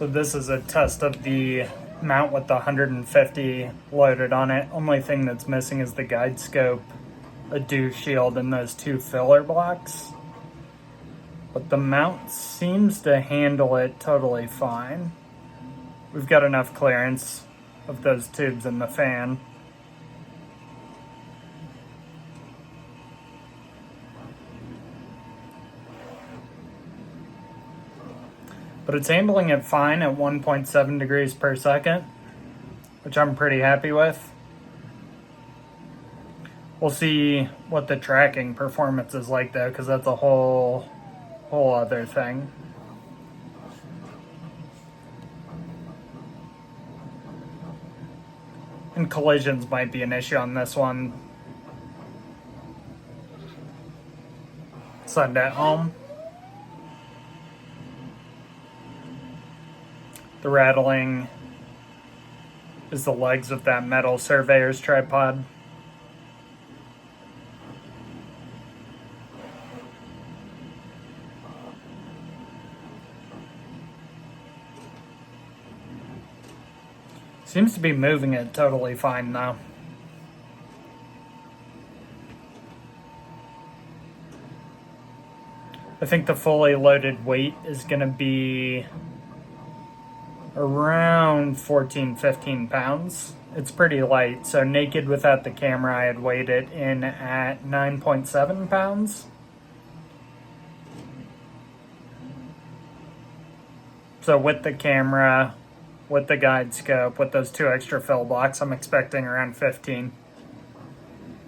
So this is a test of the mount with the 150 loaded on it. Only thing that's missing is the guide scope, a dew shield, and those two filler blocks. But the mount seems to handle it totally fine. We've got enough clearance of those tubes in the fan. But it's handling it fine at 1.7 degrees per second, which I'm pretty happy with. We'll see what the tracking performance is like though, because that's a whole other thing. And collisions might be an issue on this one. Send at home. The rattling is the legs of that metal surveyor's tripod. Seems to be moving it totally fine though. I think the fully loaded weight is going to be around 14-15 pounds. It's pretty light, so naked without the camera I had weighed it in at 9.7 pounds. So with the camera, with the guide scope, with those two extra fill blocks, I'm expecting around 15.